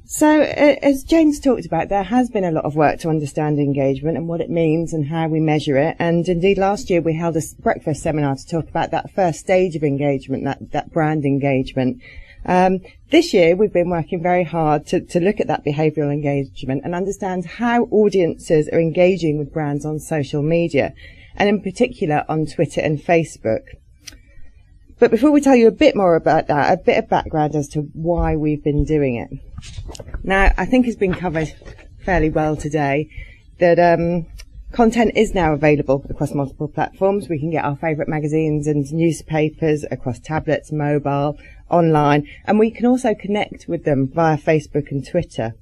So, as James talked about, there has been a lot of work to understand engagement and what it means and how we measure it. And indeed, last year we held a breakfast seminar to talk about that first stage of engagement, that brand engagement. This year we've been working very hard to look at that behavioural engagement and understand how audiences are engaging with brands on social media, and in particular on Twitter and Facebook. But before we tell you a bit more about that, a bit of background as to why we've been doing it. Now, I think it's been covered fairly well today that content is now available across multiple platforms. We can get our favourite magazines and newspapers across tablets, mobile, online, and we can also connect with them via Facebook and Twitter.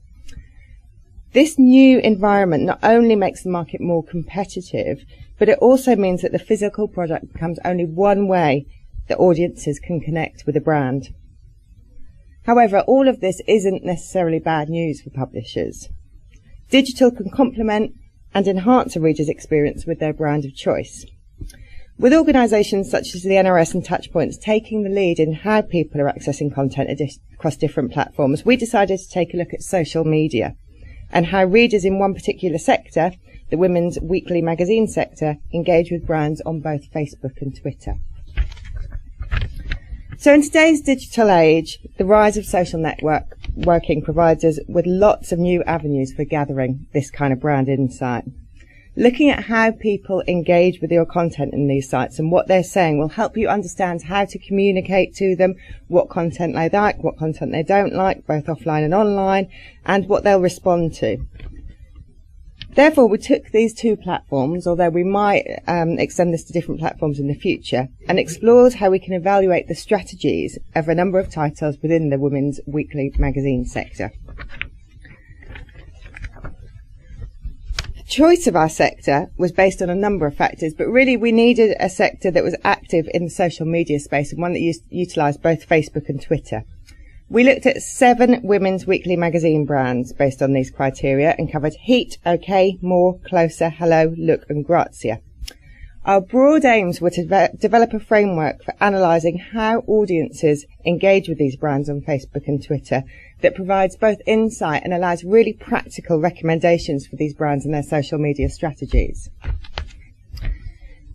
This new environment not only makes the market more competitive, but it also means that the physical product becomes only one way that audiences can connect with a brand. However, all of this isn't necessarily bad news for publishers. Digital can complement and enhance a reader's experience with their brand of choice. With organisations such as the NRS and Touchpoints taking the lead in how people are accessing content across different platforms, we decided to take a look at social media and how readers in one particular sector, the women's weekly magazine sector, engage with brands on both Facebook and Twitter. So in today's digital age, the rise of social networking provides us with lots of new avenues for gathering this kind of brand insight. Looking at how people engage with your content in these sites and what they're saying will help you understand how to communicate to them, what content they like, what content they don't like, both offline and online, and what they'll respond to. Therefore, we took these two platforms, although we might extend this to different platforms in the future, and explored how we can evaluate the strategies of a number of titles within the women's weekly magazine sector. The choice of our sector was based on a number of factors, but really we needed a sector that was active in the social media space and one that utilised both Facebook and Twitter. We looked at 7 women's weekly magazine brands based on these criteria and covered Heat, OK, More, Closer, Hello, Look and Grazia. Our broad aims were to develop a framework for analysing how audiences engage with these brands on Facebook and Twitter that provides both insight and allows really practical recommendations for these brands and their social media strategies.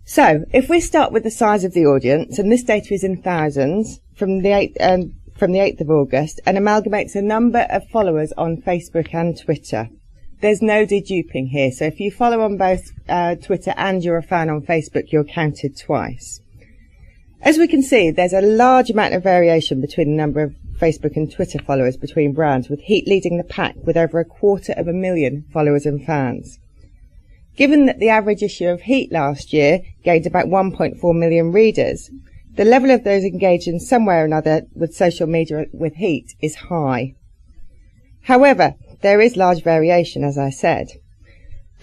So, if we start with the size of the audience, and this data is in thousands, from the 8th of August, and amalgamates a number of followers on Facebook and Twitter. There's no deduping here, so if you follow on both Twitter and you're a fan on Facebook, you're counted twice. As we can see, there's a large amount of variation between the number of Facebook and Twitter followers between brands, with Heat leading the pack with over 250,000 followers and fans. Given that the average issue of Heat last year gained about 1.4 million readers, the level of those engaged in some way or another with social media with Heat is high. However, there is large variation, as I said,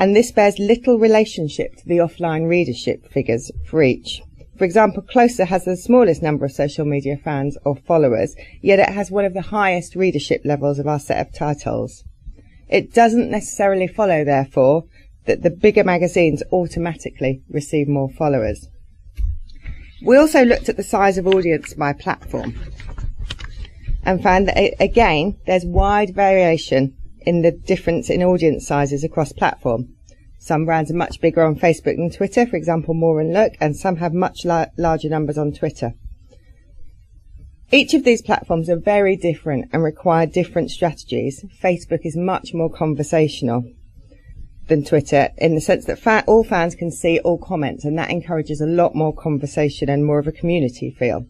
and this bears little relationship to the offline readership figures for each. For example, Closer has the smallest number of social media fans or followers, yet it has one of the highest readership levels of our set of titles. It doesn't necessarily follow, therefore, that the bigger magazines automatically receive more followers. We also looked at the size of audience by platform and found that, again, there's wide variation in the difference in audience sizes across platform. Some brands are much bigger on Facebook than Twitter, for example, More and Look, and some have much larger numbers on Twitter. Each of these platforms are very different and require different strategies. Facebook is much more conversational than Twitter, in the sense that all fans can see all comments, and that encourages a lot more conversation and more of a community feel.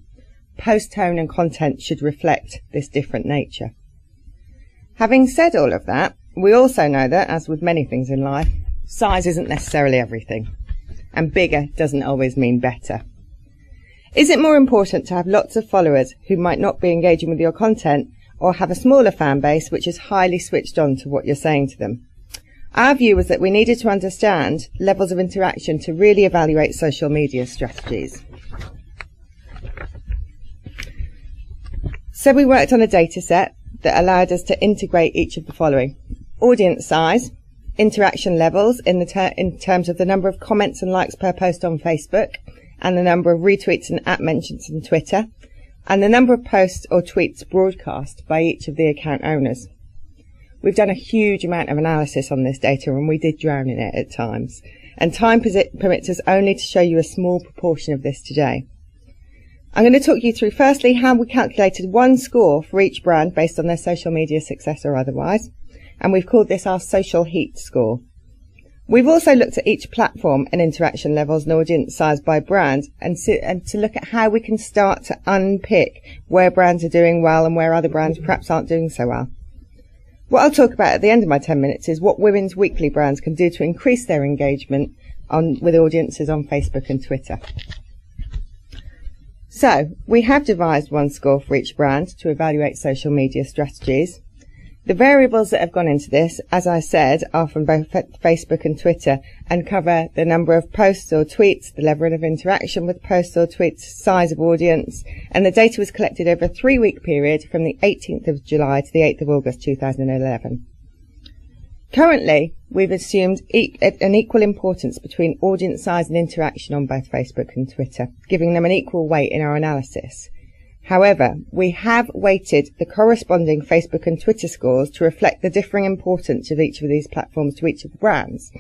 Post tone and content should reflect this different nature. Having said all of that, we also know that, as with many things in life, size isn't necessarily everything, and bigger doesn't always mean better. Is it more important to have lots of followers who might not be engaging with your content, or have a smaller fan base which is highly switched on to what you're saying to them? Our view was that we needed to understand levels of interaction to really evaluate social media strategies. So we worked on a data set that allowed us to integrate each of the following: audience size, interaction levels in terms of the number of comments and likes per post on Facebook, and the number of retweets and @mentions on Twitter, and the number of posts or tweets broadcast by each of the account owners. We've done a huge amount of analysis on this data, and we did drown in it at times. And time permits us only to show you a small proportion of this today. I'm going to talk you through firstly how we calculated one score for each brand based on their social media success or otherwise, and we've called this our social heat score. We've also looked at each platform and interaction levels and audience size by brand, and to look at how we can start to unpick where brands are doing well and where other brands perhaps aren't doing so well. What I'll talk about at the end of my 10 minutes is what Women's Weekly brands can do to increase their engagement with audiences on Facebook and Twitter. So, we have devised one score for each brand to evaluate social media strategies. The variables that have gone into this, as I said, are from both Facebook and Twitter and cover the number of posts or tweets, the level of interaction with posts or tweets, size of audience, and the data was collected over a 3-week period from the 18th of July to the 8th of August 2011. Currently, we've assumed an equal importance between audience size and interaction on both Facebook and Twitter, giving them an equal weight in our analysis. However, we have weighted the corresponding Facebook and Twitter scores to reflect the differing importance of each of these platforms to each of the brands.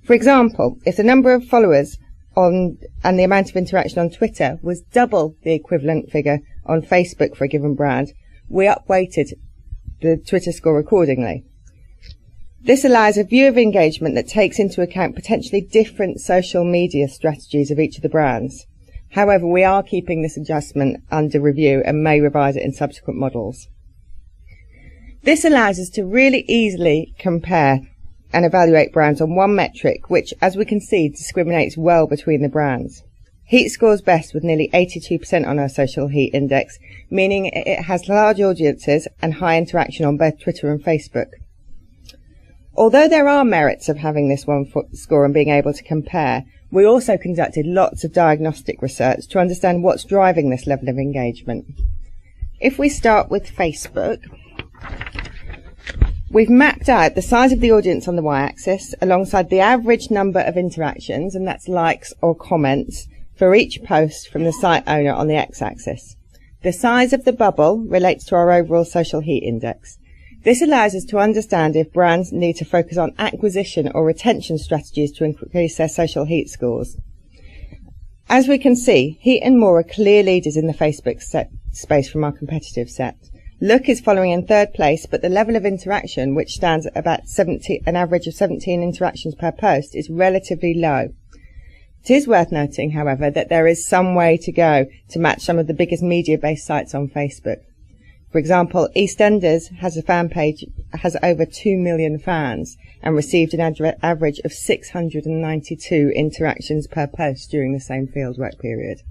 For example, if the number of followers and the amount of interaction on Twitter was double the equivalent figure on Facebook for a given brand, we upweighted the Twitter score accordingly. This allows a view of engagement that takes into account potentially different social media strategies of each of the brands. However, we are keeping this adjustment under review and may revise it in subsequent models. This allows us to really easily compare and evaluate brands on one metric, which, as we can see, discriminates well between the brands. Heat scores best with nearly 82% on our social heat index, meaning it has large audiences and high interaction on both Twitter and Facebook. Although there are merits of having this one score and being able to compare, we also conducted lots of diagnostic research to understand what's driving this level of engagement. If we start with Facebook, we've mapped out the size of the audience on the y-axis alongside the average number of interactions, and that's likes or comments, for each post from the site owner on the x-axis. The size of the bubble relates to our overall social heat index. This allows us to understand if brands need to focus on acquisition or retention strategies to increase their social heat scores. As we can see, Heat and More are clear leaders in the Facebook space from our competitive set. Look is following in third place, but the level of interaction, which stands at about an average of 17 interactions per post, is relatively low. It is worth noting, however, that there is some way to go to match some of the biggest media-based sites on Facebook. For example, EastEnders has a fan page, has over 2 million fans and received an average of 692 interactions per post during the same fieldwork period.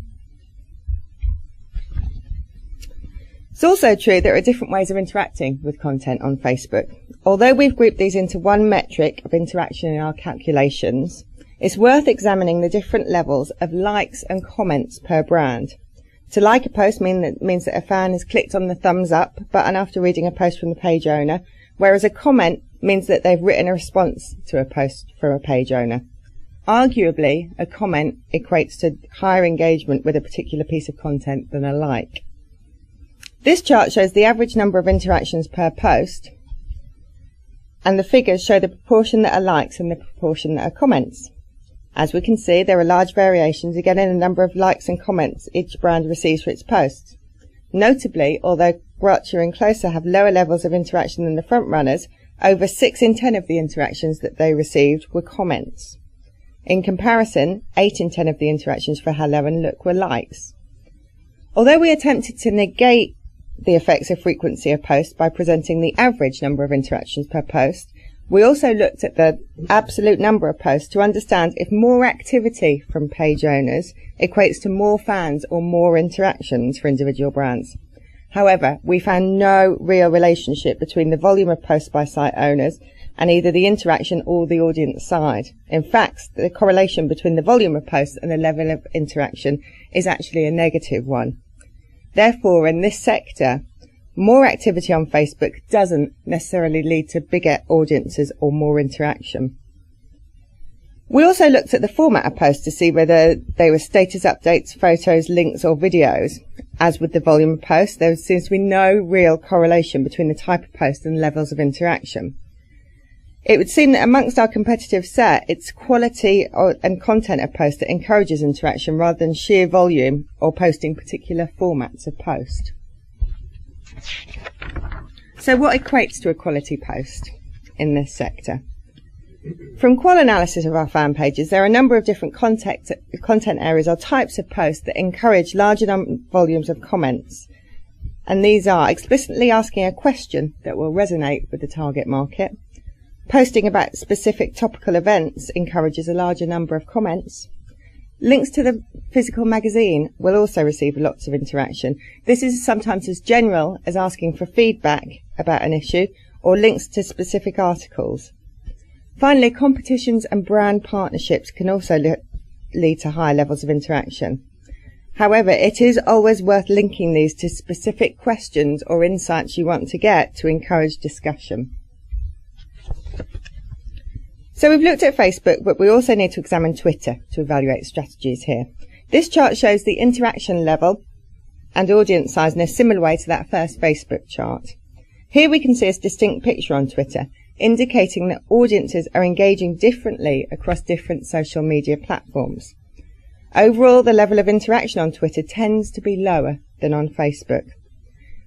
It's also true there are different ways of interacting with content on Facebook. Although we've grouped these into one metric of interaction in our calculations, it's worth examining the different levels of likes and comments per brand. To like a post means that a fan has clicked on the thumbs up button after reading a post from the page owner, whereas a comment means that they've written a response to a post from a page owner. Arguably, a comment equates to higher engagement with a particular piece of content than a like. This chart shows the average number of interactions per post, and the figures show the proportion that are likes and the proportion that are comments. As we can see, there are large variations again in the number of likes and comments each brand receives for its posts. Notably, although Groucho and Closer have lower levels of interaction than the front runners, over 6 in 10 of the interactions that they received were comments. In comparison, 8 in 10 of the interactions for Hello and Look were likes. Although we attempted to negate the effects of frequency of posts by presenting the average number of interactions per post, we also looked at the absolute number of posts to understand if more activity from page owners equates to more fans or more interactions for individual brands. However, we found no real relationship between the volume of posts by site owners and either the interaction or the audience side. In fact, the correlation between the volume of posts and the level of interaction is actually a negative one. Therefore, in this sector, more activity on Facebook doesn't necessarily lead to bigger audiences or more interaction. We also looked at the format of posts to see whether they were status updates, photos, links or videos. As with the volume of posts, there seems to be no real correlation between the type of post and levels of interaction. It would seem that amongst our competitive set, it's quality and content of post that encourages interaction rather than sheer volume or posting particular formats of post. So what equates to a quality post in this sector? From qual analysis of our fan pages, there are a number of different content areas or types of posts that encourage larger volumes of comments. And these are explicitly asking a question that will resonate with the target market. Posting about specific topical events encourages a larger number of comments. Links to the physical magazine will also receive lots of interaction. This is sometimes as general as asking for feedback about an issue or links to specific articles. Finally, competitions and brand partnerships can also lead to high levels of interaction. However, it is always worth linking these to specific questions or insights you want to get to encourage discussion. So we've looked at Facebook, but we also need to examine Twitter to evaluate strategies here. This chart shows the interaction level and audience size in a similar way to that first Facebook chart. Here we can see a distinct picture on Twitter, indicating that audiences are engaging differently across different social media platforms. Overall, the level of interaction on Twitter tends to be lower than on Facebook.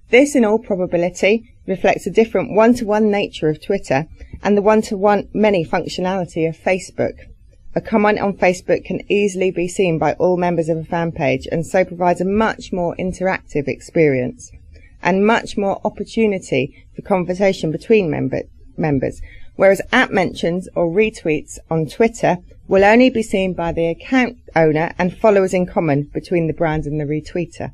This, in all probability, reflects a different one-to-one nature of Twitter and the one-to-one-many functionality of Facebook. A comment on Facebook can easily be seen by all members of a fan page and so provides a much more interactive experience and much more opportunity for conversation between members, whereas @mentions or retweets on Twitter will only be seen by the account owner and followers in common between the brand and the retweeter.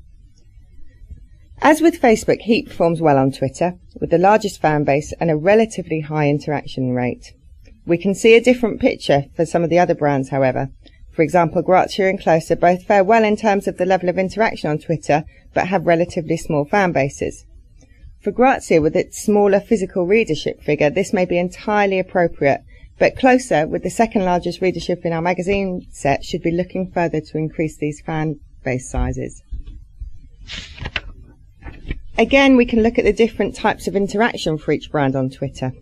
As with Facebook, Heat performs well on Twitter, with the largest fan base and a relatively high interaction rate. We can see a different picture for some of the other brands, however. For example, Grazia and Closer both fare well in terms of the level of interaction on Twitter, but have relatively small fan bases. For Grazia, with its smaller physical readership figure, this may be entirely appropriate, but Closer, with the second largest readership in our magazine set, should be looking further to increase these fan base sizes. Again, we can look at the different types of interaction for each brand on Twitter.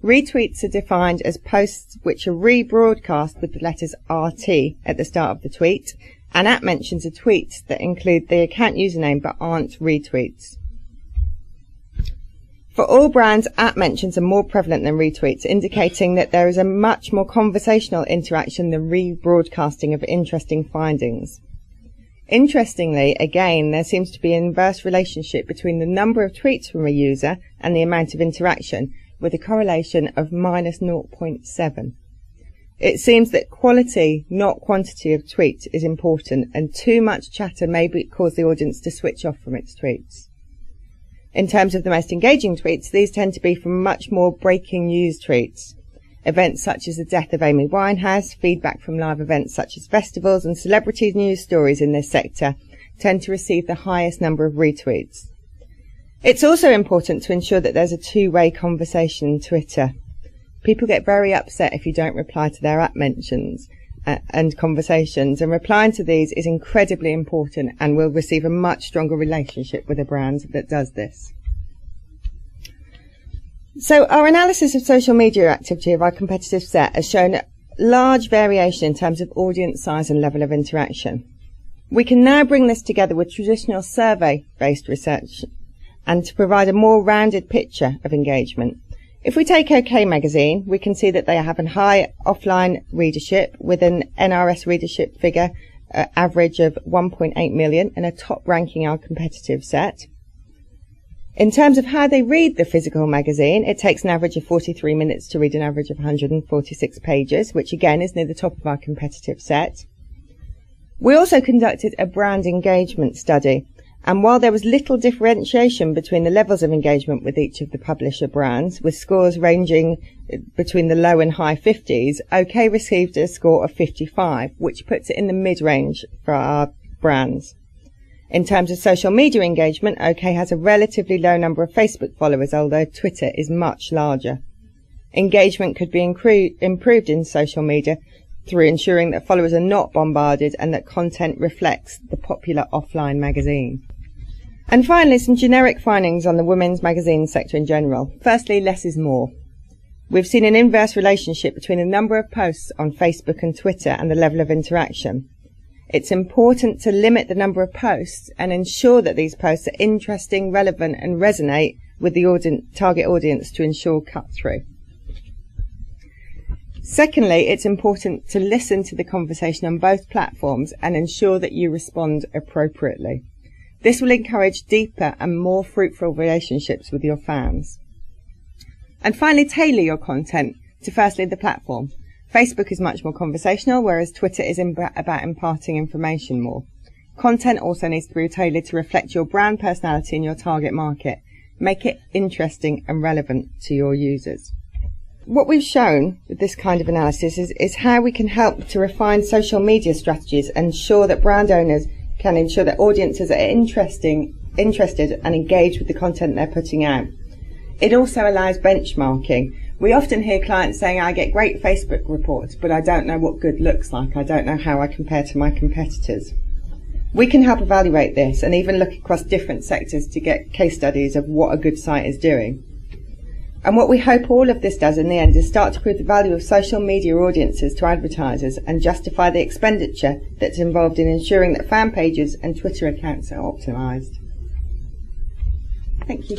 Retweets are defined as posts which are rebroadcast with the letters RT at the start of the tweet, and @mentions are tweets that include the account username but aren't retweets. For all brands, @mentions are more prevalent than retweets, indicating that there is a much more conversational interaction than rebroadcasting of interesting findings. Interestingly, again, there seems to be an inverse relationship between the number of tweets from a user and the amount of interaction, with a correlation of -0.7. It seems that quality, not quantity of tweets, is important, and too much chatter may cause the audience to switch off from its tweets. In terms of the most engaging tweets, these tend to be from much more breaking news tweets. Events such as the death of Amy Winehouse, feedback from live events such as festivals, and celebrity news stories in this sector tend to receive the highest number of retweets. It's also important to ensure that there's a two-way conversation on Twitter. People get very upset if you don't reply to their @mentions and conversations, and replying to these is incredibly important and will receive a much stronger relationship with a brand that does this. So our analysis of social media activity of our competitive set has shown large variation in terms of audience size and level of interaction. We can now bring this together with traditional survey-based research and to provide a more rounded picture of engagement. If we take OK magazine, we can see that they have a high offline readership with an NRS readership figure average of 1.8 million and a top ranking in our competitive set. In terms of how they read the physical magazine, it takes an average of 43 minutes to read an average of 146 pages, which again is near the top of our competitive set. We also conducted a brand engagement study, and while there was little differentiation between the levels of engagement with each of the publisher brands, with scores ranging between the low and high 50s, OK received a score of 55, which puts it in the mid-range for our brands. In terms of social media engagement, OK has a relatively low number of Facebook followers, although Twitter is much larger. Engagement could be improved in social media through ensuring that followers are not bombarded and that content reflects the popular offline magazine. And finally, some generic findings on the women's magazine sector in general. Firstly, less is more. We've seen an inverse relationship between the number of posts on Facebook and Twitter and the level of interaction. It's important to limit the number of posts and ensure that these posts are interesting, relevant and resonate with the target audience to ensure cut-through. Secondly, it's important to listen to the conversation on both platforms and ensure that you respond appropriately. This will encourage deeper and more fruitful relationships with your fans. And finally, tailor your content to firstly the platform. Facebook is much more conversational, whereas Twitter is about imparting information more. Content also needs to be tailored to reflect your brand personality and your target market. Make it interesting and relevant to your users. What we've shown with this kind of analysis is how we can help to refine social media strategies and ensure that brand owners can ensure that audiences are interested and engaged with the content they're putting out. It also allows benchmarking. We often hear clients saying, I get great Facebook reports, but I don't know what good looks like. I don't know how I compare to my competitors. We can help evaluate this and even look across different sectors to get case studies of what a good site is doing. And what we hope all of this does in the end is start to prove the value of social media audiences to advertisers and justify the expenditure that's involved in ensuring that fan pages and Twitter accounts are optimised. Thank you.